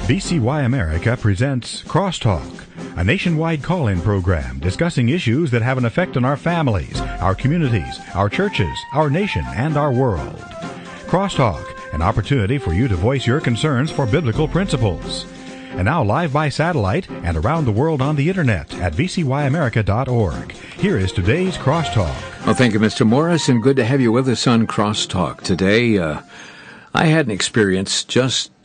VCY America presents Crosstalk, a nationwide call-in program discussing issues that have an effect on our families, our communities, our churches, our nation, and our world. Crosstalk, an opportunity for you to voice your concerns for biblical principles. And now live by satellite and around the world on the internet at vcyamerica.org. Here is today's Crosstalk. Well, thank you, Mr. Morris, and good to have you with us on Crosstalk today. I had an experience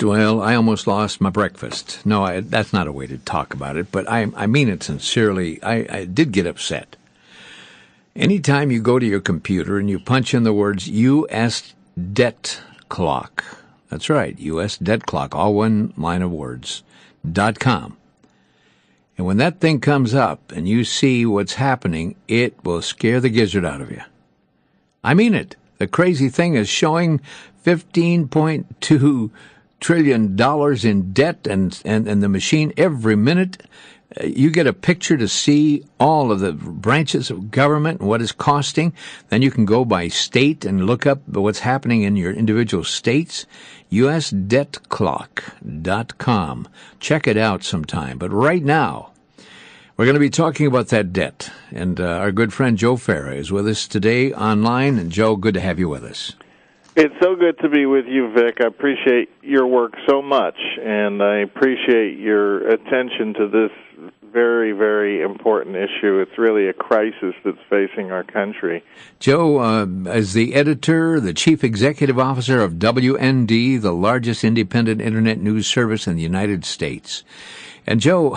I almost lost my breakfast. No, that's not a way to talk about it, but I mean it sincerely. I did get upset. Anytime you go to your computer and you punch in the words U.S. debt clock, that's right, U.S. debt clock, all one line of words, .com. And when that thing comes up and you see what's happening, it will scare the gizzard out of you. I mean it. The crazy thing is showing $15.2 trillion in debt and the machine every minute. You get a picture to see all of the branches of government and what it's costing. Then you can go by state and look up what's happening in your individual states. USDebtClock.com. Check it out sometime. But right now, we're going to be talking about that debt. And our good friend Joe Farah is with us today online. And Joe, good to have you with us. It's so good to be with you, Vic. I appreciate your work so much, and I appreciate your attention to this very, very important issue. It's really a crisis that's facing our country. Joe, as the editor, the chief executive officer of WND, the largest independent internet news service in the United States. And Joe,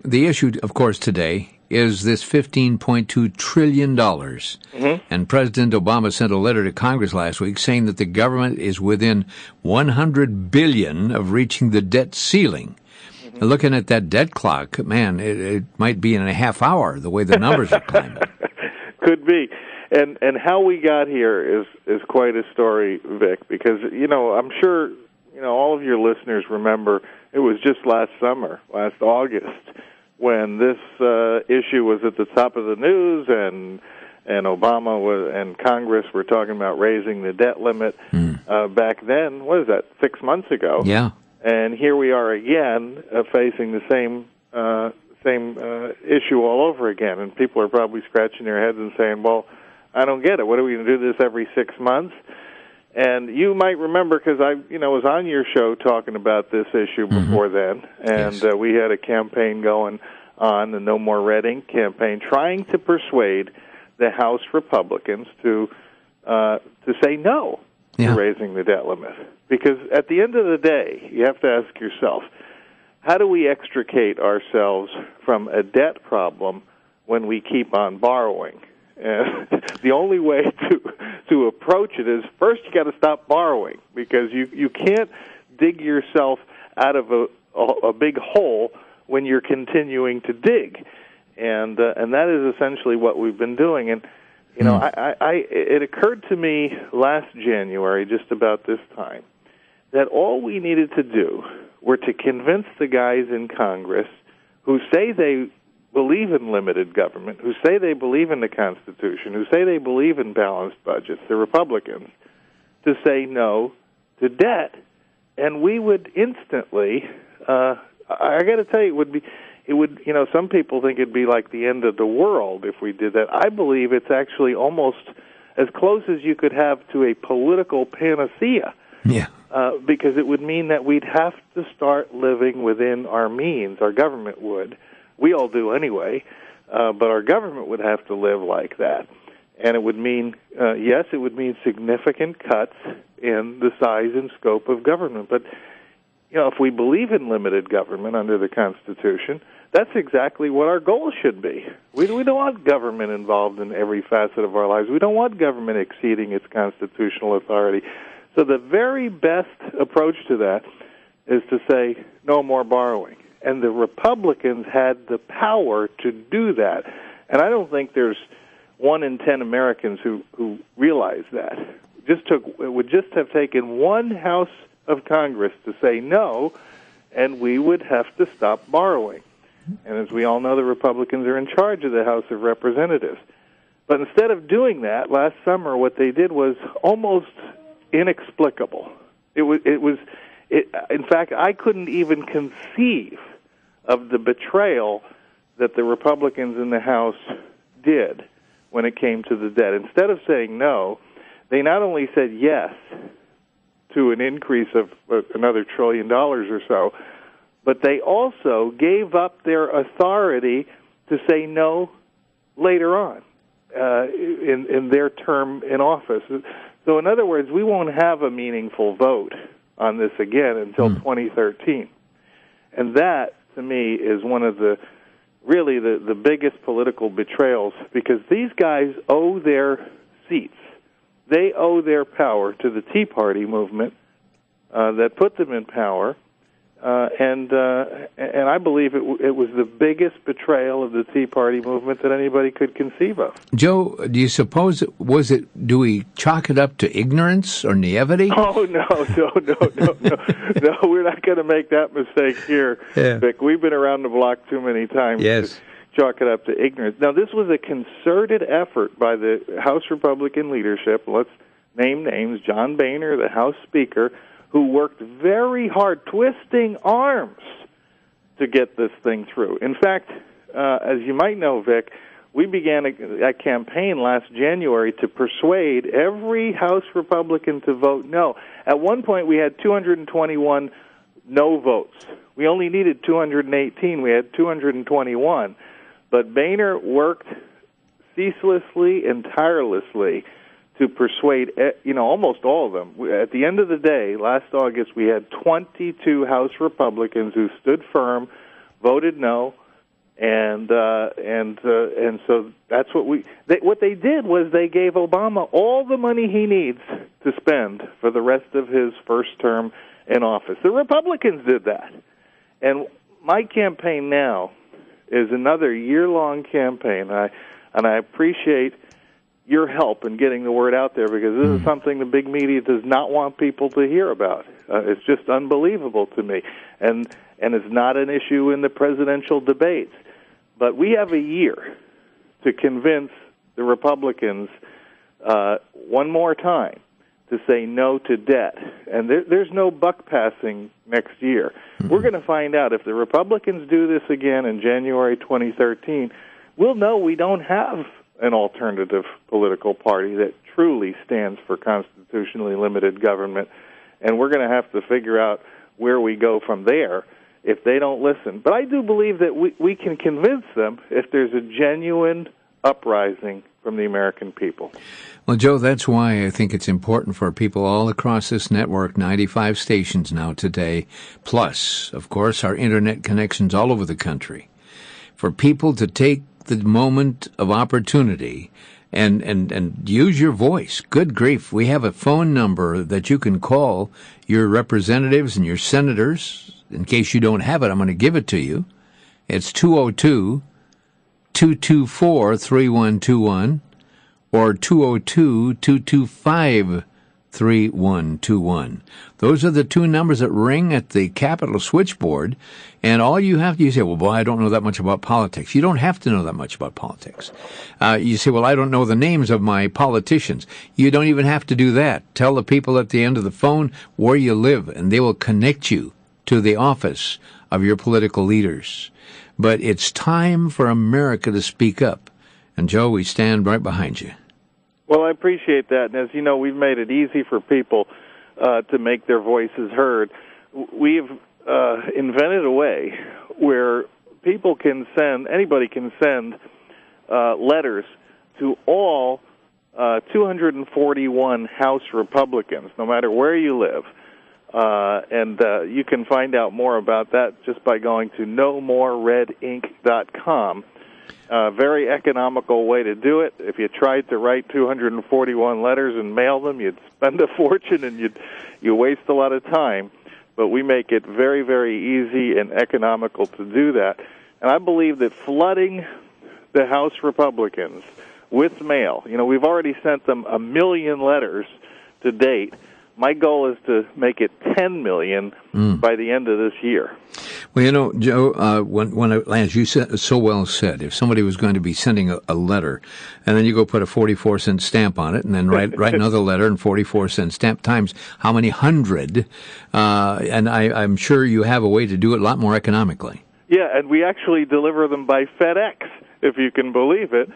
the issue, of course, today is this $15.2 trillion. Mm-hmm. And President Obama sent a letter to Congress last week saying that the government is within $100 billion of reaching the debt ceiling. Mm-hmm. Looking at that debt clock, man, it might be in a half hour, the way the numbers are climbing. Could be. And how we got here is quite a story, Vic, because, I'm sure, all of your listeners remember it was just last August, when this issue was at the top of the news, and Obama and Congress were talking about raising the debt limit back then. What is that? 6 months ago. Yeah. And here we are again, facing the same issue all over again. And people are probably scratching their heads and saying, "Well, I don't get it. What are we going to do this every 6 months?" And you might remember, because I was on your show talking about this issue before then, and yes. We had a campaign going on, the No More Red Ink campaign, trying to persuade the House Republicans to say no to raising the debt limit. Because at the end of the day, you have to ask yourself, how do we extricate ourselves from a debt problem when we keep on borrowing? And the only way to approach it is, first you got to stop borrowing, because you can't dig yourself out of a big hole when you're continuing to dig, and that is essentially what we've been doing. And it occurred to me last January, just about this time, that all we needed to do were to convince the guys in Congress who say they believe in limited government, who say they believe in the Constitution, who say they believe in balanced budgets, the Republicans, to say no to debt, and we would instantly. I got to tell you, it would. Some people think it'd be like the end of the world if we did that. I believe it's actually almost as close as you could have to a political panacea. Yeah. Because it would mean that we'd have to start living within our means. Our government would. We all do anyway, but our government would have to live like that. And it would mean, it would mean significant cuts in the size and scope of government. But, if we believe in limited government under the Constitution, that's exactly what our goal should be. We don't want government involved in every facet of our lives. We don't want government exceeding its constitutional authority. So the very best approach to that is to say no more borrowing. And the Republicans had the power to do that. And I don't think there's 1 in 10 Americans who realize that. It would just have taken one House of Congress to say no, and we would have to stop borrowing. And as we all know, the Republicans are in charge of the House of Representatives. But instead of doing that, last summer what they did was almost inexplicable. It was In fact, I couldn't even conceive of the betrayal that the Republicans in the House did when it came to the debt. Instead of saying no, they not only said yes to an increase of another $1 trillion or so, but they also gave up their authority to say no later on in their term in office. So in other words, we won't have a meaningful vote on this again until 2013. And that, to me, is one of the biggest political betrayals, because these guys owe their seats. They owe their power to the Tea Party movement that put them in power, and I believe it was the biggest betrayal of the Tea Party movement that anybody could conceive of. Joe, do you suppose do we chalk it up to ignorance or naivety? Oh, no, we're not going to make that mistake here, Vic. We've been around the block too many times. Yes. To chalk it up to ignorance. Now, this was a concerted effort by the House Republican leadership. Let's name names. John Boehner, the House Speaker, who worked very hard, twisting arms to get this thing through. In fact, as you might know, Vic, we began a campaign last January to persuade every House Republican to vote no. At one point, we had 221 no votes. We only needed 218. We had 221. But Boehner worked ceaselessly and tirelessly to persuade, almost all of them. At the end of the day, last August, we had 22 House Republicans who stood firm, voted no, and so that's what they did was they gave Obama all the money he needs to spend for the rest of his first term in office. The Republicans did that, and my campaign now is another year-long campaign, and I appreciate your help in getting the word out there, because this is something the big media does not want people to hear about. It's just unbelievable to me, and it's not an issue in the presidential debates. But we have a year to convince the Republicans one more time to say no to debt. And there's no buck passing next year. We're going to find out if the Republicans do this again in January 2013. We'll know we don't have an alternative political party that truly stands for constitutionally limited government, and we're going to have to figure out where we go from there if they don't listen. But I do believe that we can convince them if there's a genuine uprising from the American people. Well, Joe, that's why I think it's important for people all across this network, 95 stations now today, plus, of course, our internet connections all over the country, for people to take the moment of opportunity and use your voice. Good grief, we have a phone number that you can call your representatives and your senators. In case you don't have it, I'm going to give it to you. It's 202-224-3121 or 202-225-3121. Those are the two numbers that ring at the Capitol switchboard, and all you have to, you say, well, boy, I don't know that much about politics. You don't have to know that much about politics. You say, well, I don't know the names of my politicians. You don't even have to do that. Tell the people at the end of the phone where you live, and they will connect you to the office of your political leaders. But it's time for America to speak up. And, Joe, we stand right behind you. Well, I appreciate that. And as you know, we've made it easy for people to make their voices heard. We've invented a way where anybody can send letters to all 241 House Republicans, no matter where you live. And you can find out more about that just by going to nomoreredink.com. Very economical way to do it. If you tried to write 241 letters and mail them, you'd spend a fortune and you waste a lot of time. But we make it very, very easy and economical to do that. And I believe that flooding the House Republicans with mail, we've already sent them 1 million letters to date. My goal is to make it 10 million by the end of this year. Well, Joe, as you said, so well said, if somebody was going to be sending a letter, and then you go put a 44-cent stamp on it, and then write another letter and 44-cent stamp times how many hundred, and I'm sure you have a way to do it a lot more economically. Yeah, and we actually deliver them by FedEx, if you can believe it,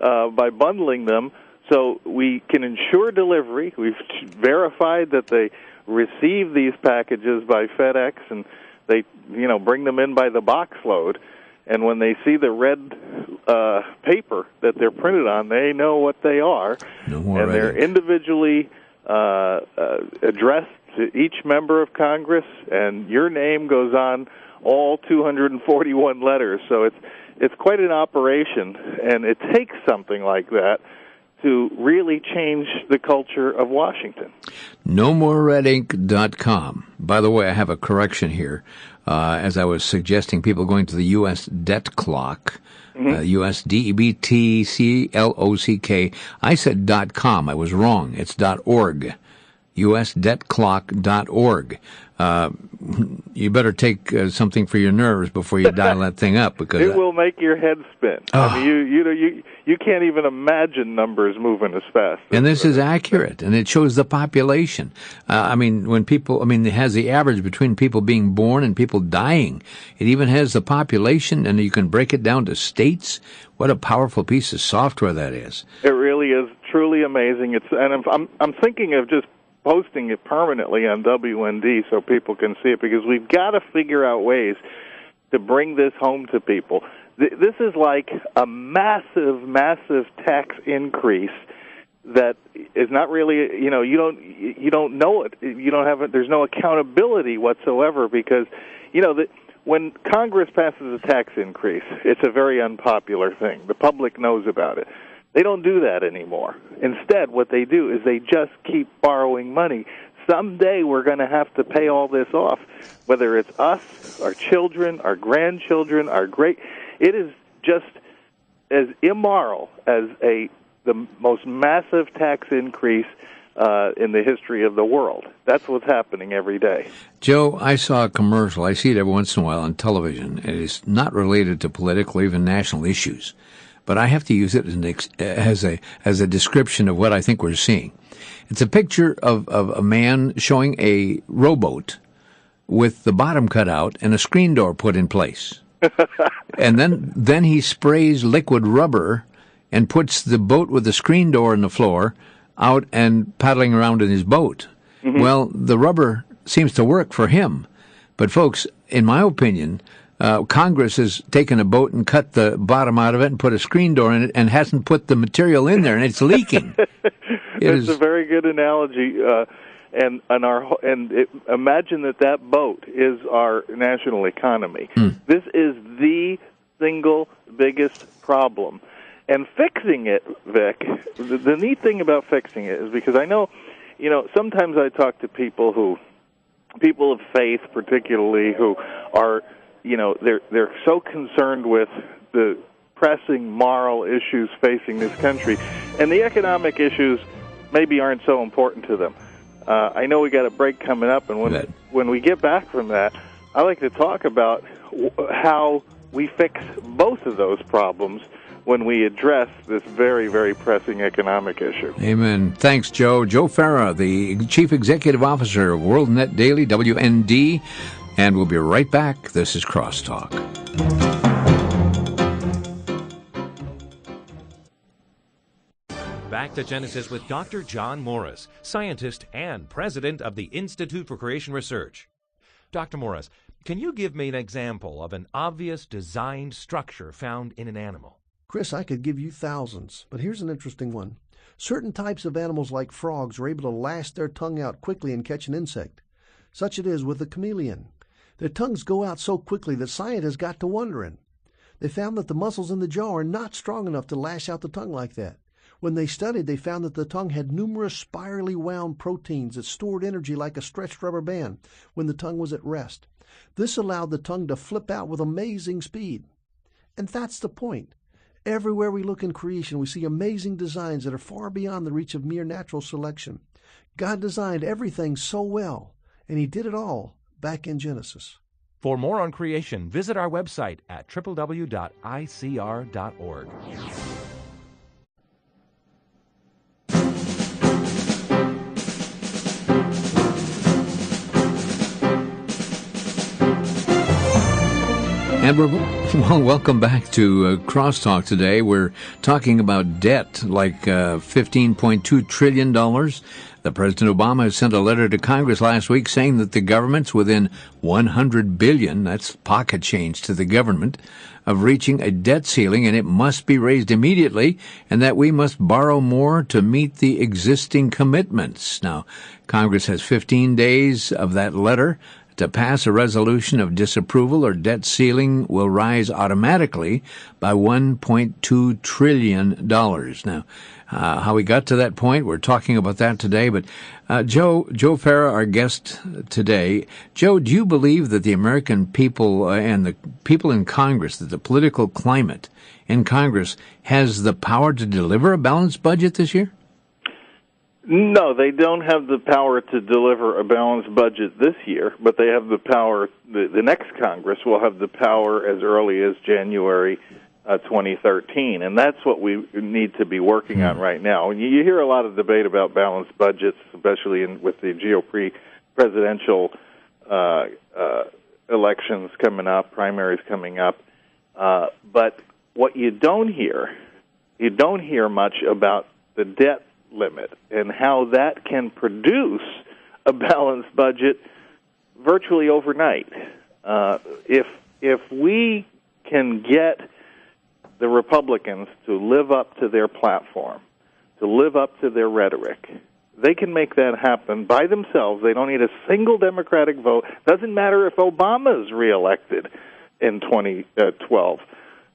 by bundling them, so we can ensure delivery. We've verified that they receive these packages by FedEx, and they, bring them in by the box load. And when they see the red paper that they're printed on, they know what they are. No more and they're individually addressed to each member of Congress, and your name goes on all 241 letters. So it's quite an operation, and it takes something like that to really change the culture of Washington. NoMoreRedInk.com. By the way, I have a correction here. As I was suggesting people going to the U.S. Debt Clock, USDEBTCLOCK, I said .com. I was wrong. It's .org. USDebtClock.org. You better take something for your nerves before you dial that thing up, because it will make your head spin. I mean, you can't even imagine numbers moving as fast. And this is accurate, and it shows the population. It has the average between people being born and people dying. It even has the population, and you can break it down to states. What a powerful piece of software that is. It really is truly amazing. I'm thinking of just posting it permanently on WND so people can see it, because we've got to figure out ways to bring this home to people. This is like a massive, massive tax increase that is not really, you don't know it. You don't have it. There's no accountability whatsoever, because, when Congress passes a tax increase, it's a very unpopular thing. The public knows about it. They don't do that anymore. Instead, what they do is they just keep borrowing money. Someday we're going to have to pay all this off, whether it's us, our children, our grandchildren, it is just as immoral as the most massive tax increase in the history of the world. That's what's happening every day. Joe, I saw a commercial. I see it every once in a while on television. It is not related to political or even national issues, but I have to use it as a description of what I think we're seeing. It's a picture of a man showing a rowboat with the bottom cut out and a screen door put in place. And then he sprays liquid rubber and puts the boat with the screen door in the floor out and paddling around in his boat. Mm-hmm. Well, the rubber seems to work for him. But folks, in my opinion, Congress has taken a boat and cut the bottom out of it and put a screen door in it and hasn't put the material in there, and it's leaking. It's a very good analogy. Imagine that boat is our national economy. This is the single biggest problem. And fixing it, Vic, the neat thing about fixing it is, because I know, sometimes I talk to people of faith particularly, who are, they're so concerned with the pressing moral issues facing this country, and the economic issues maybe aren't so important to them. I know we got a break coming up, and when we get back from that, I like to talk about how we fix both of those problems when we address this very, very pressing economic issue. Amen. Thanks, Joe. Joe Farah, the Chief Executive Officer of WorldNet Daily, WND, and we'll be right back. This is Crosstalk. Back to Genesis with Dr. John Morris, scientist and president of the Institute for Creation Research. Dr. Morris, can you give me an example of an obvious designed structure found in an animal? Chris, I could give you thousands, but here's an interesting one. Certain types of animals like frogs are able to lash their tongue out quickly and catch an insect. Such it is with the chameleon. Their tongues go out so quickly that scientists got to wondering. They found that the muscles in the jaw are not strong enough to lash out the tongue like that. When they studied, they found that the tongue had numerous spirally wound proteins that stored energy like a stretched rubber band when the tongue was at rest. This allowed the tongue to flip out with amazing speed. And that's the point. Everywhere we look in creation, we see amazing designs that are far beyond the reach of mere natural selection. God designed everything so well, and He did it all back in Genesis. For more on creation, visit our website at www.icr.org. And welcome back to Crosstalk today. We're talking about debt, like $15.2 trillion. The President Obama has sent a letter to Congress last week saying that the government's within $100 billion, that's pocket change to the government, of reaching a debt ceiling, and it must be raised immediately, and that we must borrow more to meet the existing commitments. Now, Congress has 15 days of that letter to pass a resolution of disapproval, or debt ceiling will rise automatically by $1.2 trillion. Now, how we got to that point, we're talking about that today. But Joe Farah, our guest today. Joe, do you believe that the American people and the people in Congress, that the political climate in Congress has the power to deliver a balanced budget this year? No, they don't have the power to deliver a balanced budget this year, but they have the power. The next Congress will have the power as early as January 2013, and that's what we need to be working on right now. And you hear a lot of debate about balanced budgets, especially with the GOP presidential elections coming up, primaries coming up. But what you don't hear much about the debt limit and how that can produce a balanced budget virtually overnight. If we can get the Republicans to live up to their platform, to live up to their rhetoric, they can make that happen by themselves. They don't need a single Democratic vote. Doesn't matter if Obama's reelected in 2012,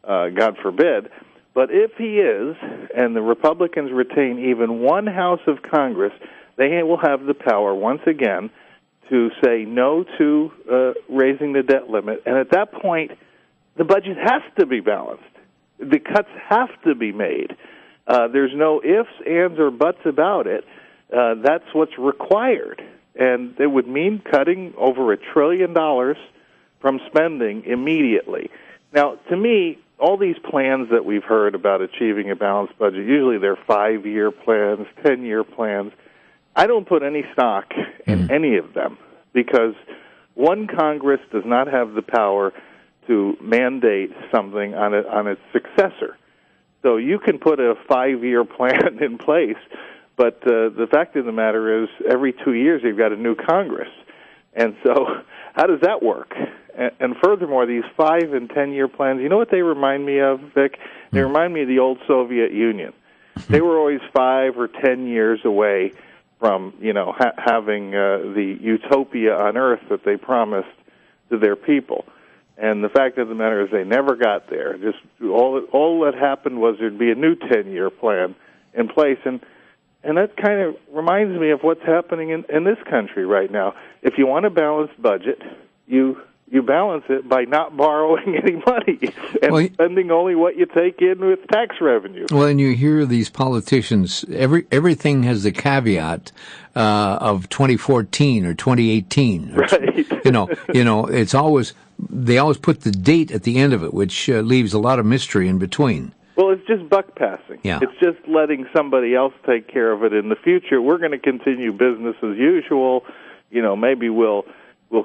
God forbid. But if he is, and the Republicans retain even one House of Congress, they will have the power once again to say no to raising the debt limit. And at that point, the budget has to be balanced. The cuts have to be made. There's no ifs, ands, or buts about it. That's what's required. And it would mean cutting over $1 trillion from spending immediately. Now, to me, all these plans that we've heard about achieving a balanced budget, usually they're 5-year plans, 10-year plans. I don't put any stock in any of them because one Congress does not have the power to mandate something on its successor. So you can put a 5-year plan in place, but the fact of the matter is every 2 years you've got a new Congress. And so how does that work? And furthermore, these 5- and 10-year plans, you know what they remind me of, Vic? They remind me of the old Soviet Union. They were always 5 or 10 years away from, having the utopia on Earth that they promised to their people. And the fact of the matter is they never got there. Just all that happened was there'd be a new 10-year plan in place. And that kind of reminds me of what's happening in this country right now. If you want a balanced budget, you balance it by not borrowing any money and spending only what you take in with tax revenue. Well, and you hear these politicians, everything has the caveat of 2014 or 2018. Right. It's always, they always put the date at the end of it, which leaves a lot of mystery in between. Well, it's just buck passing. Yeah. It's just letting somebody else take care of it in the future. We're going to continue business as usual. Maybe we'll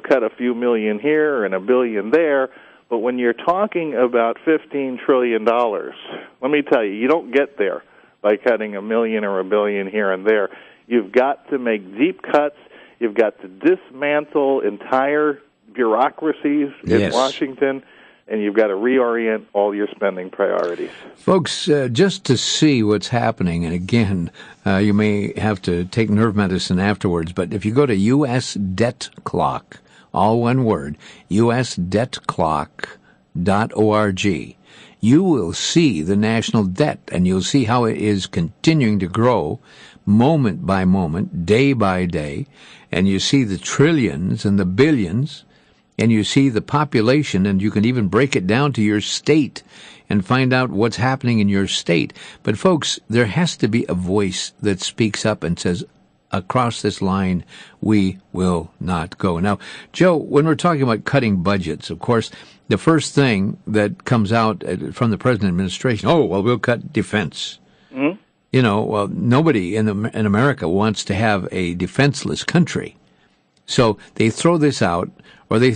cut a few million here and $1 billion there. But when you're talking about $15 trillion, let me tell you, you don't get there by cutting $1 million or $1 billion here and there. You've got to make deep cuts. You've got to dismantle entire bureaucracies in Washington, and you've got to reorient all your spending priorities. Folks, just to see what's happening, and again, you may have to take nerve medicine afterwards, but if you go to U.S. Debt Clock, all one word, usdebtclock.org, you will see the national debt, and you'll see how it is continuing to grow moment by moment, day by day, and you see the trillions and the billions, and you see the population, and you can even break it down to your state and find out what's happening in your state. But folks, there has to be a voice that speaks up and says, across this line we will not go. Now, Joe, when we're talking about cutting budgets, of course, the first thing that comes out from the President administration, we'll cut defense. Mm-hmm. You know, well, nobody in America wants to have a defenseless country. So they throw this out, or they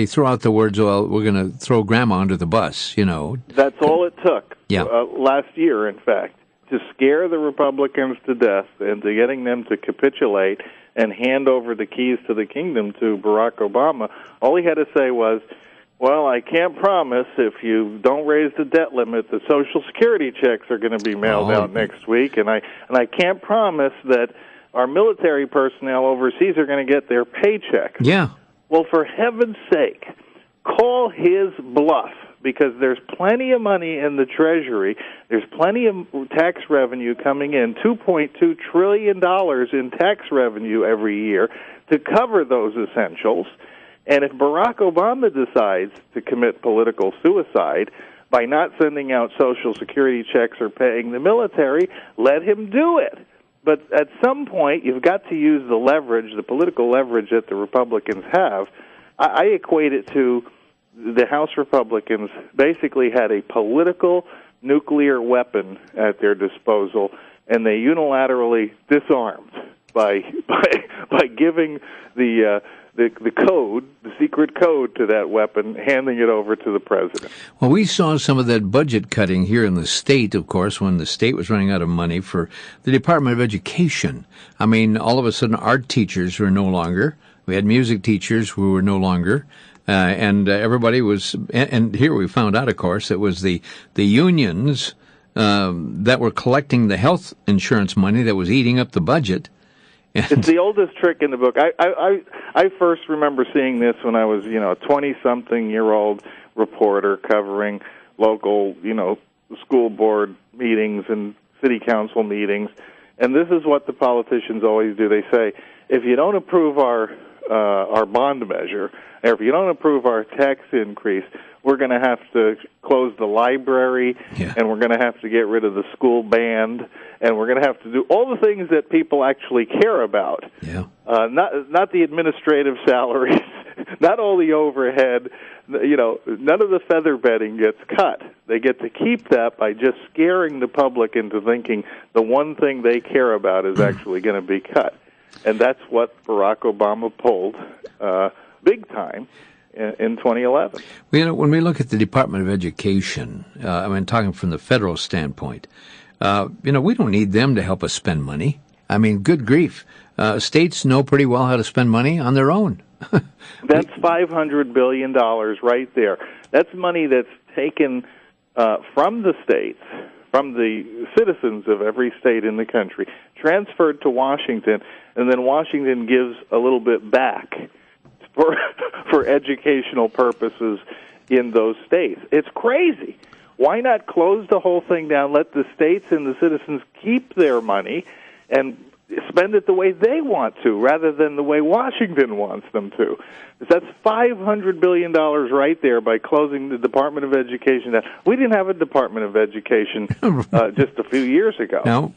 throw out the words, well, we're going to throw grandma under the bus, you know. That's all it took last year, in fact, to scare the Republicans to death into getting them to capitulate and hand over the keys to the kingdom to Barack Obama. All he had to say was, well, I can't promise if you don't raise the debt limit, the Social Security checks are going to be mailed out next week, and I can't promise that our military personnel overseas are going to get their paychecks. Yeah. Well, for heaven's sake, call his bluff, because there's plenty of money in the Treasury. There's plenty of tax revenue coming in, $2.2 trillion in tax revenue every year to cover those essentials. And if Barack Obama decides to commit political suicide by not sending out Social Security checks or paying the military, let him do it. But at some point, you've got to use the leverage, the political leverage that the Republicans have. I equate it to the House Republicans basically had a political nuclear weapon at their disposal, and they unilaterally disarmed by giving the code, the secret code to that weapon, handing it over to the president. Well, we saw some of that budget cutting here in the state, of course, when the state was running out of money for the Department of Education. I mean, all of a sudden, art teachers were no longer. We had music teachers who were no longer. And everybody was, and here we found out, of course, it was the unions that were collecting the health insurance money that was eating up the budget. It's the oldest trick in the book. I first remember seeing this when I was, a 20-something-year-old reporter covering local, school board meetings and city council meetings. And this is what the politicians always do. They say, if you don't approve our bond measure, or if you don't approve our tax increase, we're going to have to close the library, and we're going to have to get rid of the school band, and we're going to have to do all the things that people actually care about. Yeah. Not the administrative salaries, not all the overhead. None of the feather bedding gets cut. They get to keep that by just scaring the public into thinking the one thing they care about is actually going to be cut. And that's what Barack Obama pulled big time in 2011. Well, when we look at the Department of Education, talking from the federal standpoint, we don't need them to help us spend money. I mean, good grief. States know pretty well how to spend money on their own. That's $500 billion right there. That's money that's taken from the states, from the citizens of every state in the country, transferred to Washington, and then Washington gives a little bit back for educational purposes in those states. It's crazy. Why not close the whole thing down, let the states and the citizens keep their money and spend it the way they want to rather than the way Washington wants them to? That's $500 billion right there by closing the Department of Education down. We didn't have a Department of Education just a few years ago. No.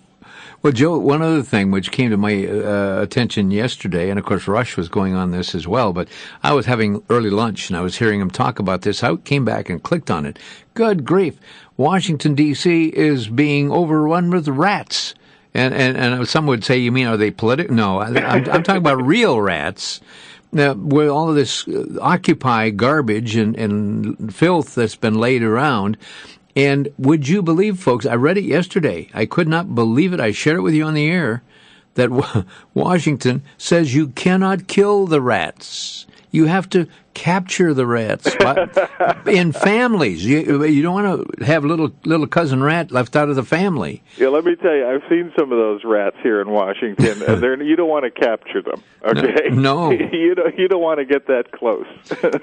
Well, Joe, one other thing which came to my attention yesterday, and of course Rush was going on this as well, but I was having early lunch and I was hearing him talk about this. I came back and clicked on it. Good grief. Washington, D.C. is being overrun with rats. And some would say, you mean, are they political? No, I'm talking about real rats. Now, with all of this Occupy garbage and filth that's been laid around. And would you believe, folks, I read it yesterday. I could not believe it. I shared it with you on the air that Washington says you cannot kill the rats. You have to capture the rats in families. You don't want to have little cousin rat left out of the family. Yeah, let me tell you, I've seen some of those rats here in Washington, and you don't want to capture them. Okay, no. you don't want to get that close.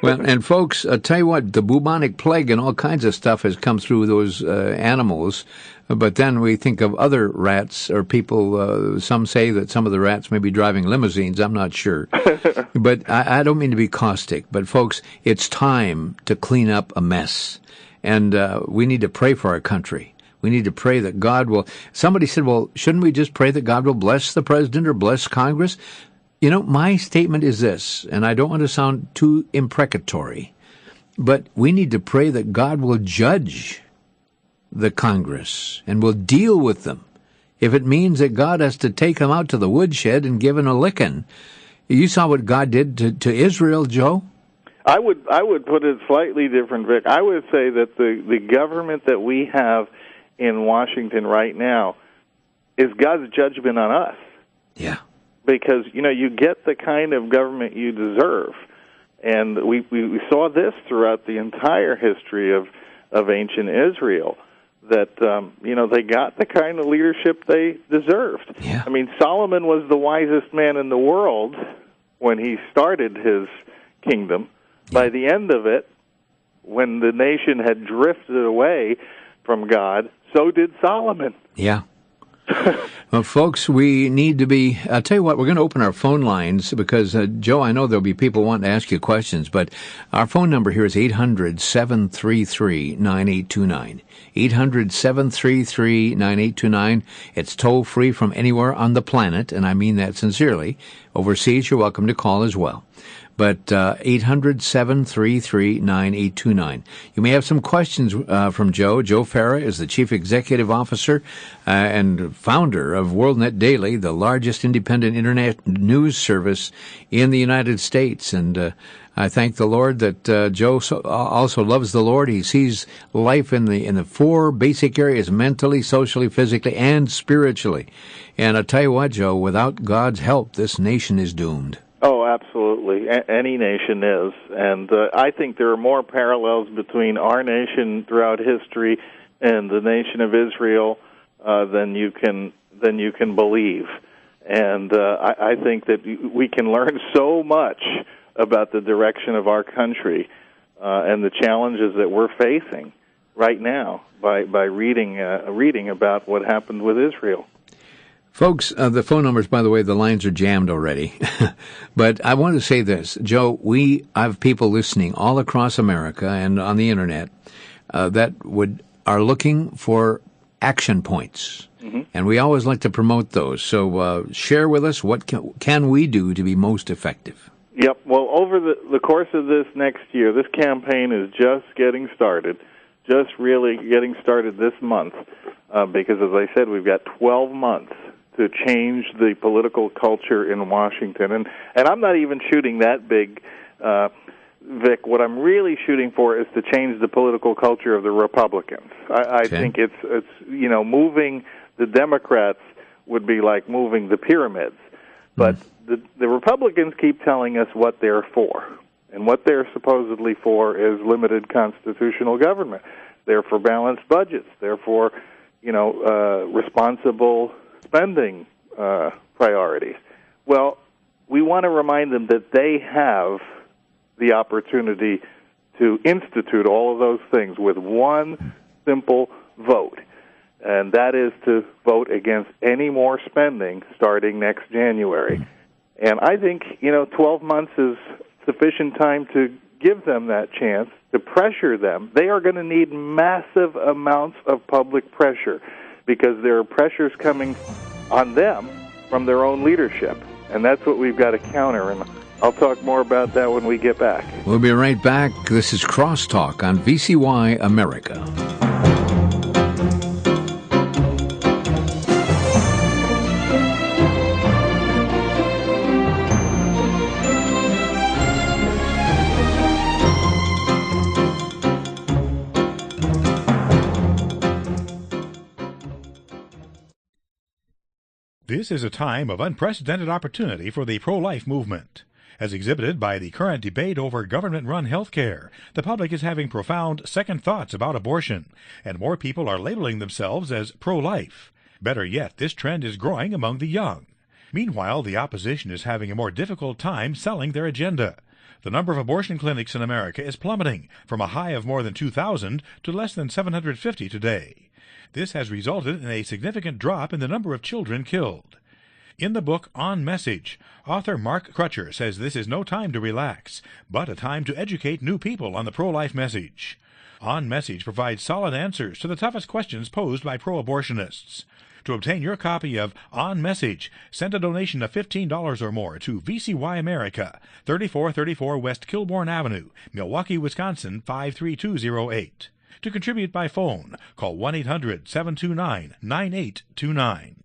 Well, and folks, I'll tell you what, the bubonic plague and all kinds of stuff has come through those animals. But then we think of other rats, or people, some say that some of the rats may be driving limousines. I'm not sure. But I don't mean to be caustic. But, folks, it's time to clean up a mess. And we need to pray for our country. We need to pray that God will... Somebody said, well, shouldn't we just pray that God will bless the president or bless Congress? You know, my statement is this, and I don't want to sound too imprecatory, but we need to pray that God will judge the Congress and will deal with them. If it means that God has to take them out to the woodshed and give them a licking. You saw what God did to Israel, Joe? I would put it slightly different, Vic. I would say that the government that we have in Washington right now is God's judgment on us. Yeah. Because, you know, you get the kind of government you deserve. And we saw this throughout the entire history of ancient Israel, that, you know, they got the kind of leadership they deserved. Yeah. I mean, Solomon was the wisest man in the world when he started his kingdom. Yeah. By the end of it, when the nation had drifted away from God, so did Solomon. Yeah. Well, folks, we need to be... I'll tell you what, we're going to open our phone lines because, Joe, I know there'll be people wanting to ask you questions, but our phone number here is 800-733-9829. 800-733-9829. It's toll-free from anywhere on the planet, and I mean that sincerely. Overseas, you're welcome to call as well. But 800-733-9829. You may have some questions from Joe. Joe Farah is the Chief Executive Officer and founder of WorldNet Daily, the largest independent internet news service in the United States. And I thank the Lord that Joe also loves the Lord. He sees life in the four basic areas: mentally, socially, physically, and spiritually. And I tell you what, Joe, without God's help, this nation is doomed. Oh, absolutely. Any nation is. And I think there are more parallels between our nation throughout history and the nation of Israel than you can believe. And I think that we can learn so much about the direction of our country and the challenges that we're facing right now by reading about what happened with Israel. Folks, the phone numbers, by the way, the lines are jammed already. But I want to say this, Joe, I have people listening all across America and on the Internet that are looking for action points. Mm-hmm. And we always like to promote those. So share with us, what can we do to be most effective? Yep. Well, over the course of this next year, this campaign is just getting started, just really getting started this month, because, as I said, we've got 12 months to change the political culture in Washington. And I'm not even shooting that big, Vic. What I'm really shooting for is to change the political culture of the Republicans. I think it's moving the Democrats would be like moving the pyramids. But the Republicans keep telling us what they're for. And what they're supposedly for is limited constitutional government. They're for balanced budgets. They're for, responsible spending priorities. Well, we want to remind them that they have the opportunity to institute all of those things with one simple vote, and that is to vote against any more spending starting next January. And I think, 12 months is sufficient time to give them that chance, to pressure them. They are going to need massive amounts of public pressure, because there are pressures coming on them from their own leadership. And that's what we've got to counter. And I'll talk more about that when we get back. We'll be right back. This is Crosstalk on VCY America. This is a time of unprecedented opportunity for the pro-life movement. As exhibited by the current debate over government-run health care, the public is having profound second thoughts about abortion, and more people are labeling themselves as pro-life. Better yet, this trend is growing among the young. Meanwhile, the opposition is having a more difficult time selling their agenda. The number of abortion clinics in America is plummeting from a high of more than 2,000 to less than 750 today. This has resulted in a significant drop in the number of children killed. In the book On Message, author Mark Crutcher says this is no time to relax, but a time to educate new people on the pro-life message. On Message provides solid answers to the toughest questions posed by pro-abortionists. To obtain your copy of On Message, send a donation of $15 or more to VCY America, 3434 West Kilbourne Avenue, Milwaukee, Wisconsin, 53208. To contribute by phone, call 1-800-729-9829.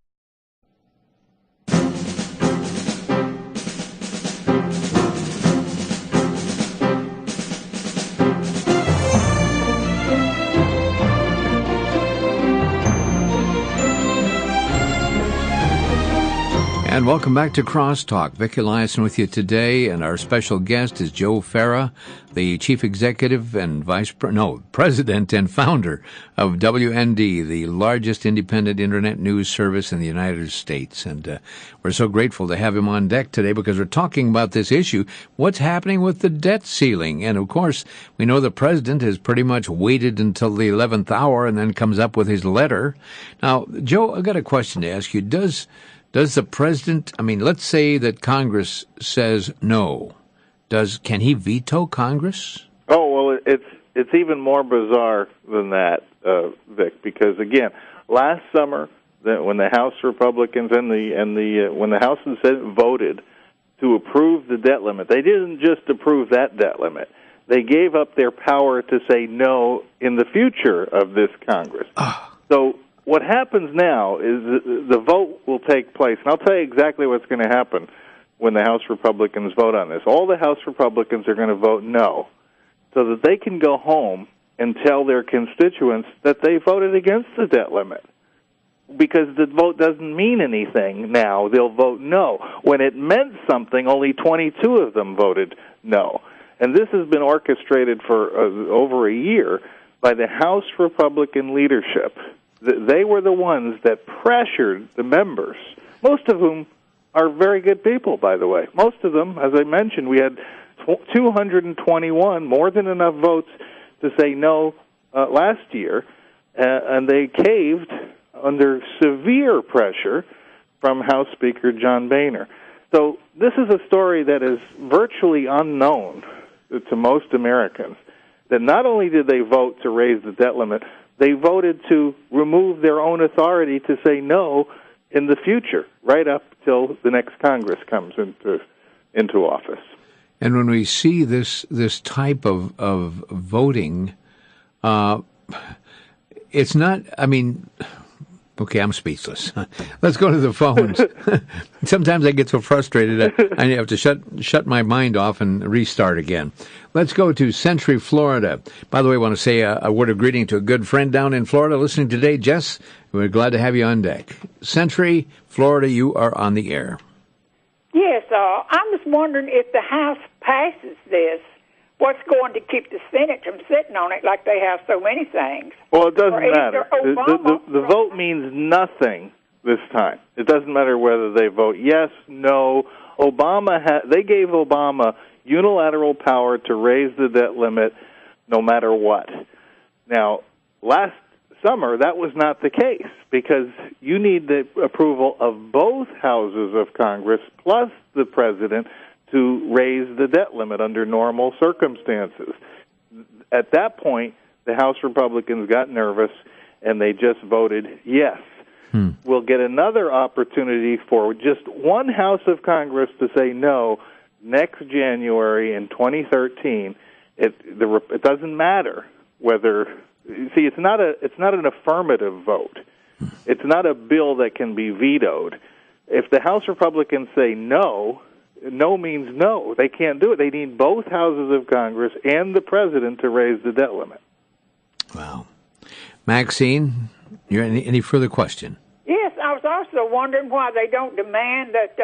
And welcome back to Crosstalk. Vic Eliason with you today, and our special guest is Joe Farah, the Chief Executive and President and founder of WND, the largest independent Internet news service in the United States. And we're so grateful to have him on deck today because we're talking about this issue, what's happening with the debt ceiling. And, of course, we know the President has pretty much waited until the 11th hour and then comes up with his letter. Now, Joe, I've got a question to ask you. Does the President, let's say that Congress says no. Can he veto Congress? Oh, well, it's even more bizarre than that, Vic, because, again, last summer, when the House Republicans when the House and Senate voted to approve the debt limit, they didn't just approve that debt limit. They gave up their power to say no in the future of this Congress. So what happens now is the vote will take place, and I'll tell you exactly what's going to happen when the House Republicans vote on this. All the House Republicans are going to vote no, so that they can go home and tell their constituents that they voted against the debt limit. Because the vote doesn't mean anything now, they'll vote no. When it meant something, only 22 of them voted no. And this has been orchestrated for over a year by the House Republican leadership. They were the ones that pressured the members, most of whom are very good people, by the way. Most of them, as I mentioned, we had 221, more than enough votes to say no last year, and they caved under severe pressure from House Speaker John Boehner. So this is a story that is virtually unknown to most Americans, that not only did they vote to raise the debt limit, they voted to remove their own authority to say no in the future, right up till the next Congress comes into office. And when we see this type of voting, it's not, okay, I'm speechless. Let's go to the phones. Sometimes I get so frustrated I have to shut my mind off and restart again. Let's go to Century, Florida. By the way, I want to say a word of greeting to a good friend down in Florida listening today, Jess. We're glad to have you on deck. Century, Florida, you are on the air. Yes, I was wondering if the House passes this, what's going to keep the Senate from sitting on it like they have so many things? Well, it doesn't matter. The vote means nothing this time. It doesn't matter whether they vote yes, no. They gave Obama unilateral power to raise the debt limit no matter what. Now, last summer, that was not the case because you need the approval of both houses of Congress plus the president to raise the debt limit under normal circumstances. At that point, the House Republicans got nervous, and they just voted yes. We'll get another opportunity for just one House of Congress to say no next January in 2013. It doesn't matter whether... See, it's not an affirmative vote. It's not a bill that can be vetoed. If the House Republicans say no, no means no. They can't do it. They need both houses of Congress and the president to raise the debt limit. Wow. Maxine, any further question? Yes, I was also wondering why they don't demand that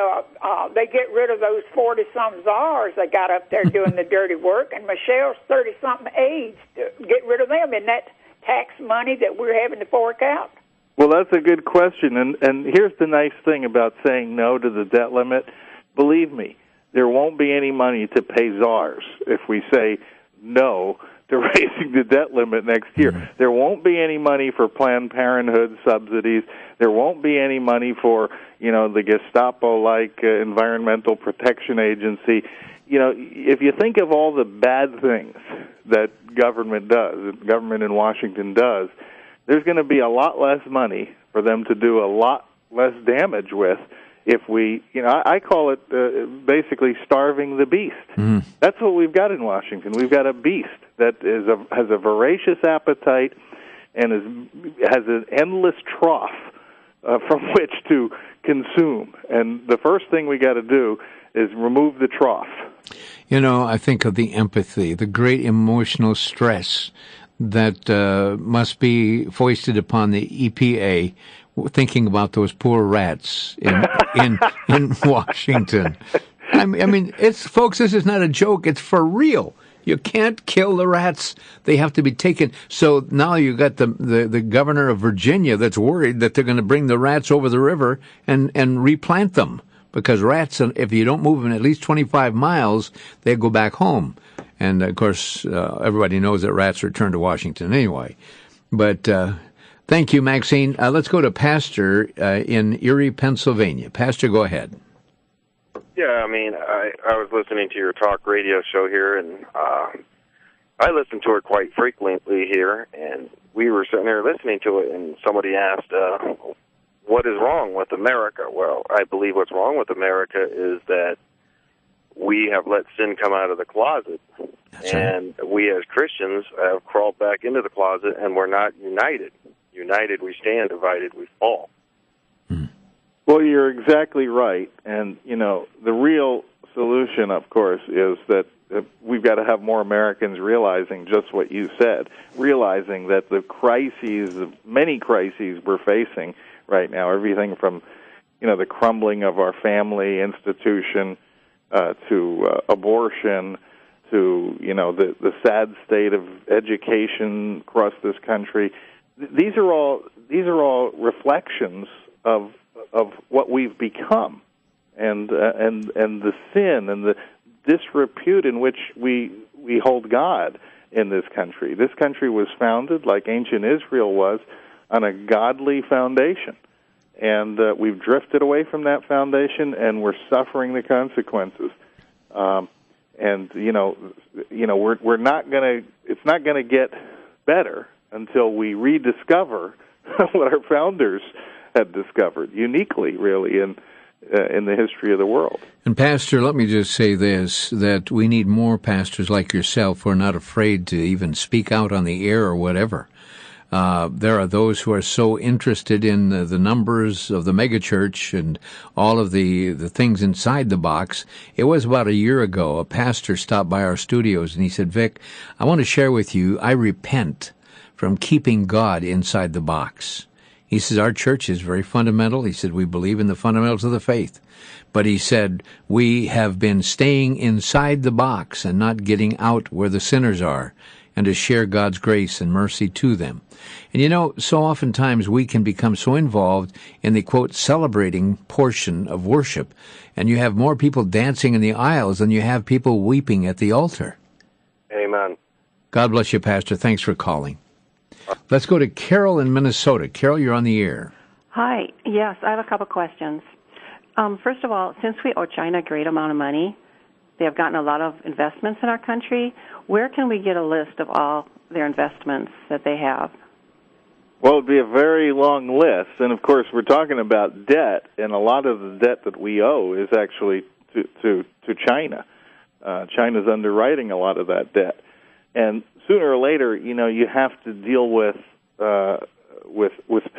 they get rid of those 40-something czars they got up there doing the dirty work, and Michelle's 30-something aides, to get rid of them in that tax money that we're having to fork out. Well, that's a good question, and here's the nice thing about saying no to the debt limit. Believe me, there won't be any money to pay czars if we say no to raising the debt limit next year. Mm-hmm. There won't be any money for Planned Parenthood subsidies. There won't be any money for, the Gestapo-like Environmental Protection Agency. If you think of all the bad things that government in Washington does, there's going to be a lot less money for them to do a lot less damage with if we, I call it basically starving the beast. Mm. That's what we've got in Washington. We've got a beast that has a voracious appetite and has an endless trough from which to consume. And the first thing we got to do is remove the trough. I think of the empathy, the great emotional stress that must be foisted upon the EPA, thinking about those poor rats in Washington. I mean, folks, this is not a joke. It's for real. You can't kill the rats. They have to be taken. So now you got the governor of Virginia that's worried that they're going to bring the rats over the river and replant them, because rats, if you don't move them at least 25 miles, they go back home. And, of course, everybody knows that rats return to Washington anyway. But thank you, Maxine. Let's go to Pastor in Erie, Pennsylvania. Pastor, go ahead. Yeah, I was listening to your talk radio show here, and I listen to it quite frequently here, and we were sitting there listening to it, and somebody asked, what is wrong with America? Well, I believe what's wrong with America is that we have let sin come out of the closet. That's and right. We as Christians have crawled back into the closet, and we're not united. United we stand, divided we fall. Well, you're exactly right. And, the real solution, of course, is that we've got to have more Americans realizing just what you said, realizing that the many crises we're facing right now, everything from, the crumbling of our family institution to abortion, to the sad state of education across this country. These are all reflections of what we've become, and the sin and the disrepute in which we hold God in this country. This country was founded, like ancient Israel was, on a godly foundation. And we've drifted away from that foundation, and we're suffering the consequences. And we're not gonna. It's not gonna get better until we rediscover what our founders had discovered uniquely, really, in the history of the world. And Pastor, let me just say this: that we need more pastors like yourself who are not afraid to even speak out on the air or whatever. There are those who are so interested in the numbers of the megachurch and all of the things inside the box. It was about a year ago, a pastor stopped by our studios and he said, Vic, I want to share with you, I repent from keeping God inside the box. He says, our church is very fundamental. He said, we believe in the fundamentals of the faith. But he said, we have been staying inside the box and not getting out where the sinners are, and to share God's grace and mercy to them. And so oftentimes we can become so involved in the, quote, celebrating portion of worship, and you have more people dancing in the aisles than you have people weeping at the altar. Amen. God bless you, Pastor. Thanks for calling. Let's go to Carol in Minnesota. Carol, you're on the air. Hi. Yes, I have a couple questions. First of all, since we owe China a great amount of money, they have gotten a lot of investments in our country. Where can we get a list of all their investments that they have? Well, it would be a very long list. And, of course, we're talking about debt, and a lot of the debt that we owe is actually to China. China's underwriting a lot of that debt. And sooner or later, you have to deal with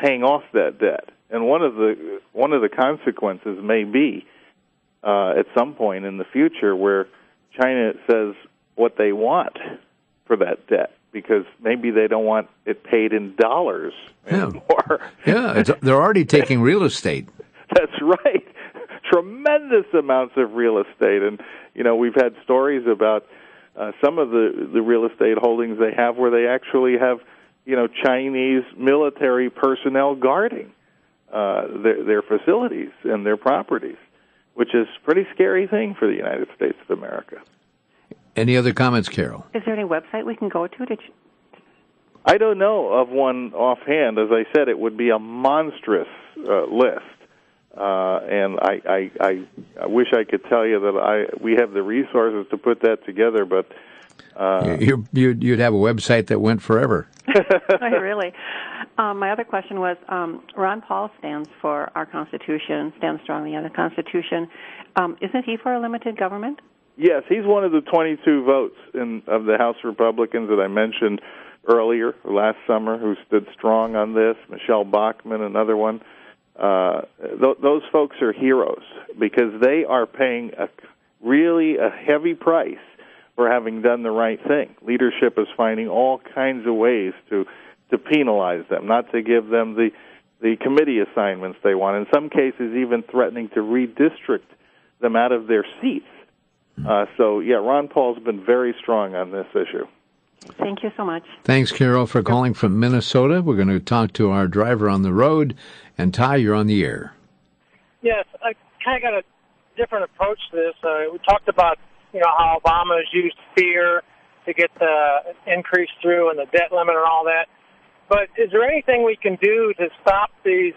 paying off that debt. And one of the consequences may be at some point in the future where China says what they want for that debt, because maybe they don't want it paid in dollars anymore. Yeah, they're already taking real estate. That's right. Tremendous amounts of real estate. And, we've had stories about some of the real estate holdings they have where they actually have, Chinese military personnel guarding their facilities and their properties, which is a pretty scary thing for the United States of America. Any other comments, Carol? Is there any website we can go to? I don't know of one offhand. As I said, it would be a monstrous list. And I wish I could tell you that we have the resources to put that together, but you'd have a website that went forever. Really? My other question was, Ron Paul stands for our Constitution, stands strongly on the Constitution. Isn't he for a limited government? Yes, he's one of the 22 votes of the House Republicans that I mentioned earlier, last summer, who stood strong on this. Michelle Bachmann, another one. Those folks are heroes because they are paying really a heavy price for having done the right thing. Leadership is finding all kinds of ways to penalize them, not to give them the committee assignments they want. In some cases, even threatening to redistrict them out of their seats. Ron Paul's been very strong on this issue. Thank you so much. Thanks, Carol, for calling from Minnesota. We're going to talk to our driver on the road. And Ty, you're on the air. Yes, I kind of got a different approach to this. We talked about, how Obama has used fear to get the increase through and the debt limit and all that. But is there anything we can do to stop the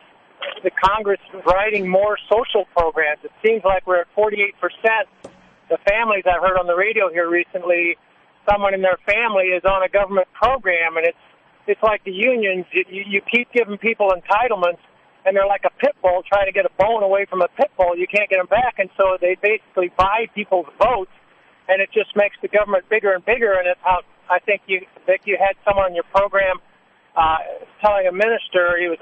Congress writing more social programs? It seems like we're at 48%. The families I heard on the radio here recently, someone in their family is on a government program, and it's like the unions. You keep giving people entitlements, and they're like a pit bull trying to get a bone away from a pit bull. You can't get them back, and so they basically buy people's votes, and it just makes the government bigger and bigger. And it's how I think you had someone on your program telling a minister, he was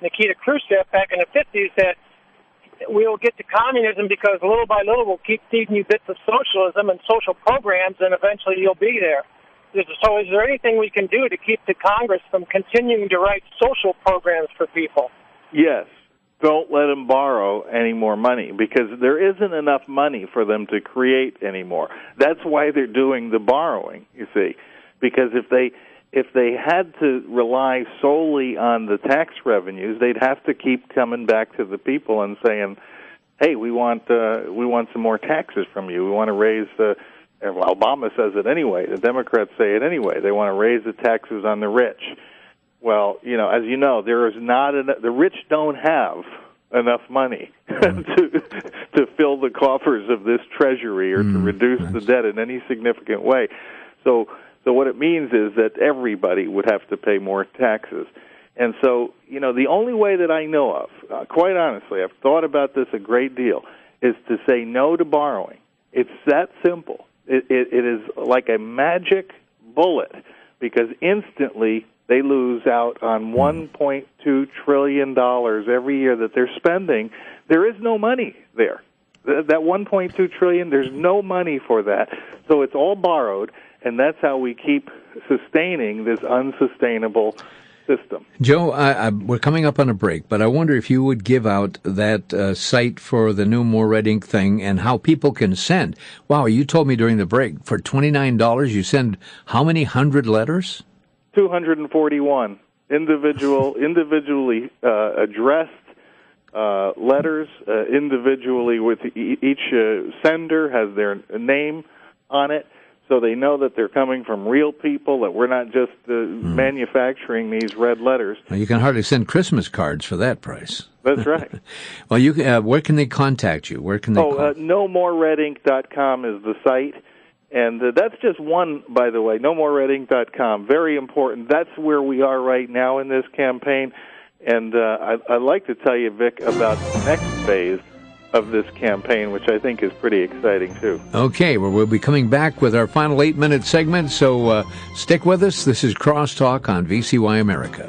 Nikita Khrushchev back in the 50s, that we'll get to communism because little by little we'll keep feeding you bits of socialism and social programs, and eventually you'll be there. So is there anything we can do to keep the Congress from continuing to write social programs for people? Yes. Don't let them borrow any more money because there isn't enough money for them to create anymore. That's why they're doing the borrowing, you see, because if they had to rely solely on the tax revenues, they'd have to keep coming back to the people and saying, "Hey, we want some more taxes from you. We want to raise the." Well, Obama says it anyway. The Democrats say it anyway. They want to raise the taxes on the rich. Well, as you know, there is not enough. The rich don't have enough money to fill the coffers of this treasury or to reduce the debt in any significant way. So what it means is that everybody would have to pay more taxes. And so, the only way that I know of, quite honestly, I've thought about this a great deal, is to say no to borrowing. It's that simple. It is like a magic bullet because instantly they lose out on $1.2 trillion every year that they're spending. There is no money there. That $1.2 trillion, there's no money for that. So it's all borrowed, and that's how we keep sustaining this unsustainable system. Joe, we're coming up on a break, but I wonder if you would give out that site for the new More Red Ink thing and how people can send. Wow, you told me during the break, for $29 you send how many hundred letters? 241 individually addressed letters, individually with each sender has their name on it. So they know that they're coming from real people, that we're not just manufacturing these red letters. Well, you can hardly send Christmas cards for that price. That's right. Well, where can they contact you? Where can they call? NoMoreRedInk.com is the site. And that's just one, by the way, NoMoreRedInk.com. Very important. That's where we are right now in this campaign. And I'd like to tell you, Vic, about the next phase of this campaign, which I think is pretty exciting, too. Okay, well, we'll be coming back with our final 8-minute segment, so stick with us. This is Crosstalk on VCY America.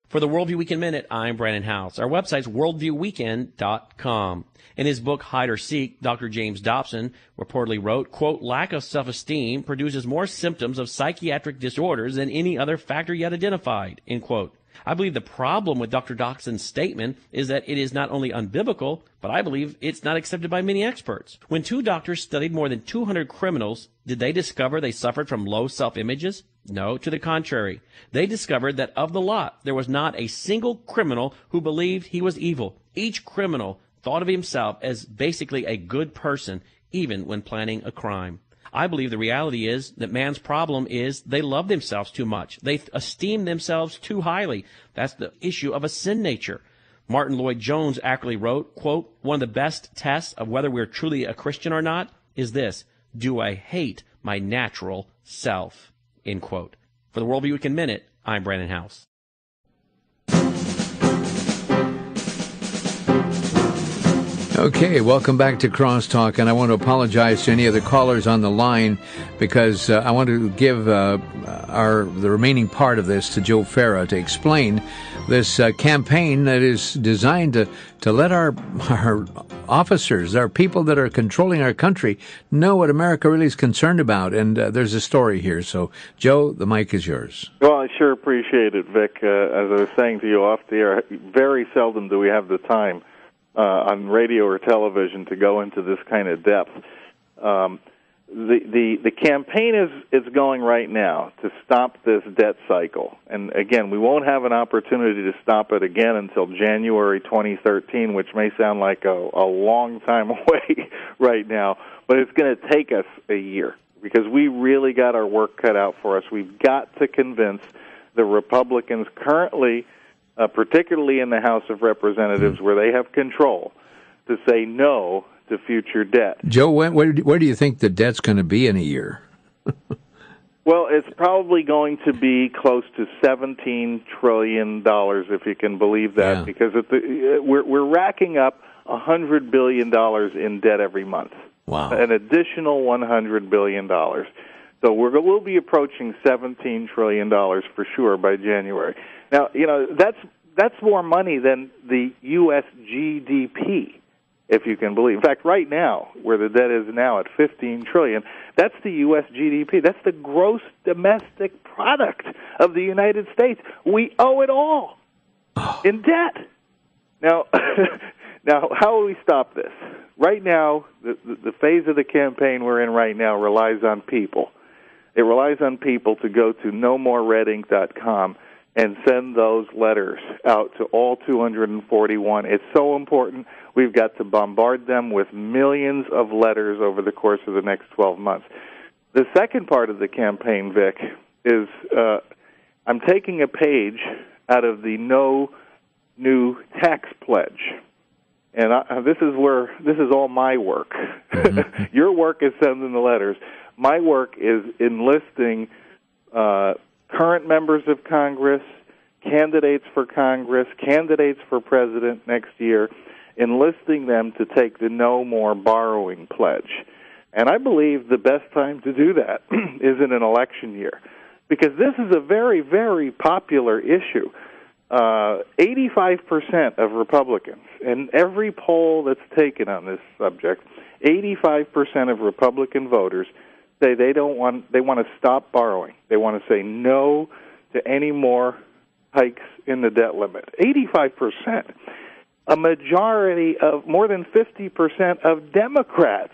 For the Worldview Weekend Minute, I'm Brandon House. Our website's worldviewweekend.com. In his book, Hide or Seek, Dr. James Dobson reportedly wrote, quote, lack of self-esteem produces more symptoms of psychiatric disorders than any other factor yet identified, end quote. I believe the problem with Dr. Dobson's statement is that it is not only unbiblical, but I believe it's not accepted by many experts. When 2 doctors studied more than 200 criminals, did they discover they suffered from low self-images? No, to the contrary. They discovered that of the lot, there was not a single criminal who believed he was evil. Each criminal thought of himself as basically a good person, even when planning a crime. I believe the reality is that man's problem is they love themselves too much. They esteem themselves too highly. That's the issue of a sin nature. Martin Lloyd-Jones accurately wrote, quote, "One of the best tests of whether we're truly a Christian or not is this: do I hate my natural self?" End quote. For the Worldview Week in Minute, I'm Brandon House. Okay, welcome back to Crosstalk, and I want to apologize to any other callers on the line because I want to give the remaining part of this to Joe Farah to explain this campaign that is designed to let our officers, our people that are controlling our country, know what America really is concerned about. And there's a story here. So, Joe, the mic is yours. Well, I sure appreciate it, Vic. As I was saying to you off the air, very seldom do we have the time on radio or television to go into this kind of depth. The campaign is going right now to stop this debt cycle. And again, we won't have an opportunity to stop it again until January 2013, which may sound like a long time away right now, but it's going to take us a year because we really got our work cut out for us. We've got to convince the Republicans currently, particularly in the House of Representatives, where they have control, to say no to future debt. Joe, where do you think the debt's going to be in a year? Well, it's probably going to be close to $17 trillion, if you can believe that, Yeah. because we're racking up $100 billion in debt every month. Wow. An additional $100 billion. So we'll be approaching $17 trillion for sure by January. Now, that's more money than the U.S. GDP, if you can believe. In fact, right now, where the debt is now at $15 trillion, that's the U.S. GDP. That's the gross domestic product of the United States. We owe it all in debt. Now, how will we stop this? Right now, the phase of the campaign we're in right now relies on people. It relies on people to go to nomoreredink.com and send those letters out to all 241. It's so important. We've got to bombard them with millions of letters over the course of the next 12 months. The second part of the campaign, Vic, is I'm taking a page out of the No New Tax Pledge. And this is all my work. Mm-hmm. Your work is sending the letters. My work is enlisting current members of Congress, candidates for Congress, candidates for president next year, enlisting them to take the No More Borrowing pledge. And I believe the best time to do that is in an election year, because this is a very, very popular issue. 85% of Republicans, and every poll that's taken on this subject, 85% of Republican voters say they want to stop borrowing. They want to say no to any more hikes in the debt limit. 85%. A majority of more than 50% of Democrats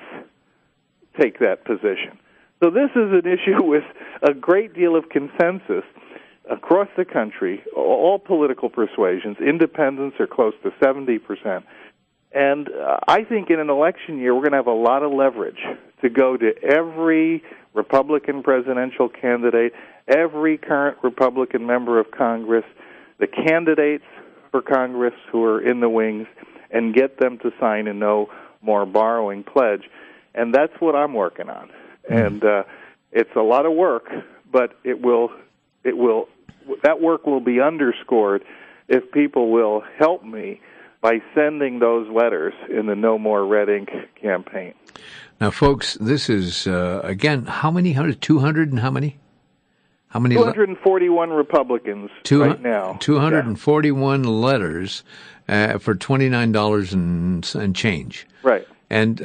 take that position. So this is an issue with a great deal of consensus across the country, all political persuasions. Independents are close to 70%. And I think in an election year, we're going to have a lot of leverage to go to every Republican presidential candidate, every current Republican member of Congress, the candidates for Congress who are in the wings, and get them to sign a No More Borrowing pledge. And that's what I'm working on. And it's a lot of work, but that work will be underscored if people will help me by sending those letters in the No More Red Ink campaign. Now, folks, this is, again, how many? 200 and how many? How many? 241 Republicans right now. 241 letters for $29 and change. Right. And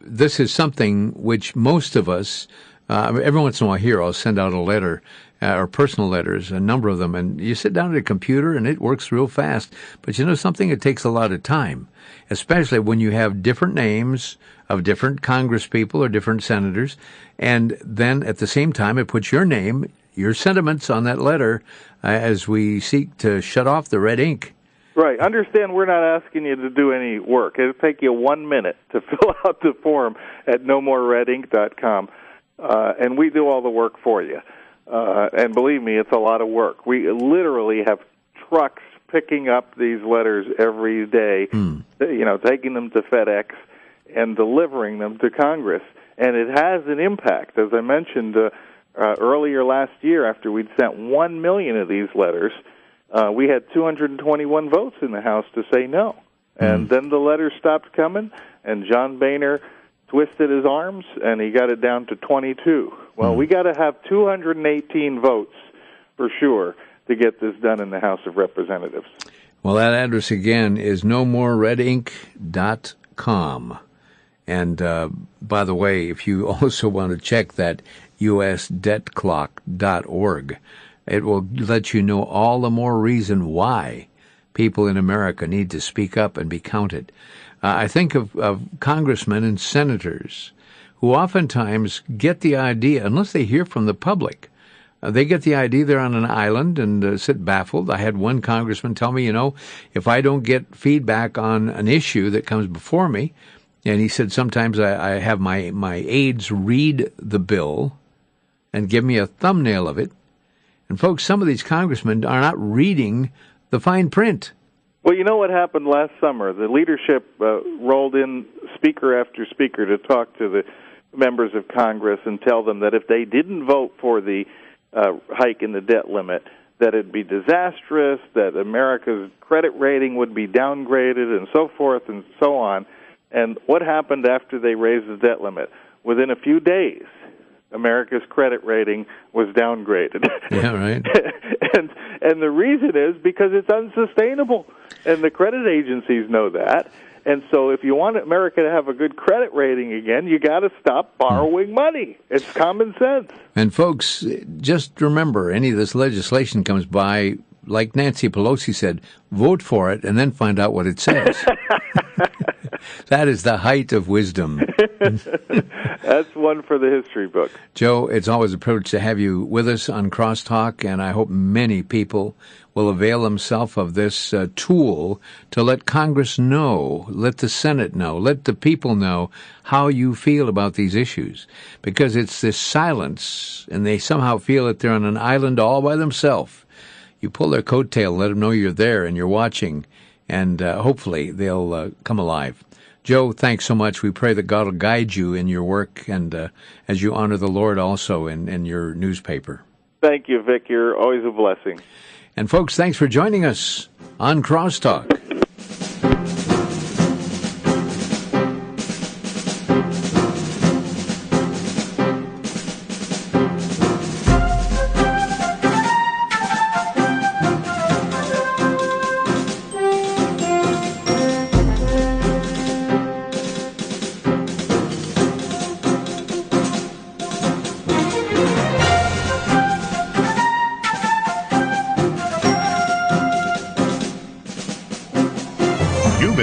this is something which most of us, every once in a while here, I'll send out a letter or personal letters, a number of them, and you sit down at a computer and it works real fast. But you know something? It takes a lot of time, especially when you have different names of different congresspeople or different senators, and then at the same time it puts your name, your sentiments on that letter as we seek to shut off the red ink. Right. Understand we're not asking you to do any work. It'll take you 1 minute to fill out the form at nomoreredink.com, and we do all the work for you. And believe me, it's a lot of work. We literally have trucks picking up these letters every day, taking them to FedEx and delivering them to Congress. And it has an impact. As I mentioned earlier last year, after we'd sent 1 million of these letters, we had 221 votes in the House to say no. And then the letters stopped coming, and John Boehner twisted his arms, and he got it down to 22. Well, we got to have 218 votes for sure to get this done in the House of Representatives. Well, that address again is nomoreredink.com. And by the way, if you also want to check that, usdebtclock.org, it will let you know all the more reason why people in America need to speak up and be counted. I think of congressmen and senators who oftentimes get the idea, unless they hear from the public, they get the idea they're on an island and sit baffled. I had one congressman tell me, if I don't get feedback on an issue that comes before me, and he said sometimes I have my aides read the bill and give me a thumbnail of it. And folks, some of these congressmen are not reading the fine print. Well, you know what happened last summer? The leadership rolled in speaker after speaker to talk to the members of Congress and tell them that if they didn't vote for the hike in the debt limit, that it'd be disastrous, that America's credit rating would be downgraded, and so forth and so on. And what happened after they raised the debt limit? Within a few days, America's credit rating was downgraded. Yeah, right. and the reason is because it's unsustainable, and the credit agencies know that. And so if you want America to have a good credit rating again, you got to stop borrowing money. It's common sense. And folks, just remember, any of this legislation comes by, like Nancy Pelosi said, vote for it and then find out what it says. That is the height of wisdom. That's one for the history book. Joe, it's always a privilege to have you with us on Crosstalk, and I hope many people will avail themselves of this tool to let Congress know, let the Senate know, let the people know how you feel about these issues. Because it's this silence, and they somehow feel that they're on an island all by themselves. You pull their coattail, let them know you're there and you're watching, and hopefully they'll come alive. Joe, thanks so much. We pray that God will guide you in your work and as you honor the Lord also in your newspaper. Thank you, Vic. You're always a blessing. And folks, thanks for joining us on Crosstalk.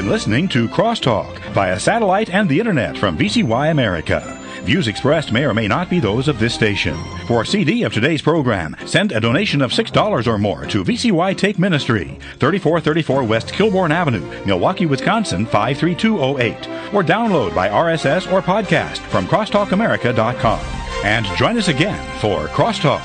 Listening to Crosstalk via satellite and the internet from VCY America. Views expressed may or may not be those of this station. For a CD of today's program, send a donation of $6 or more to VCY Take Ministry, 3434 West Kilbourne Avenue, Milwaukee, Wisconsin, 53208, or download by RSS or podcast from crosstalkamerica.com. And join us again for Crosstalk.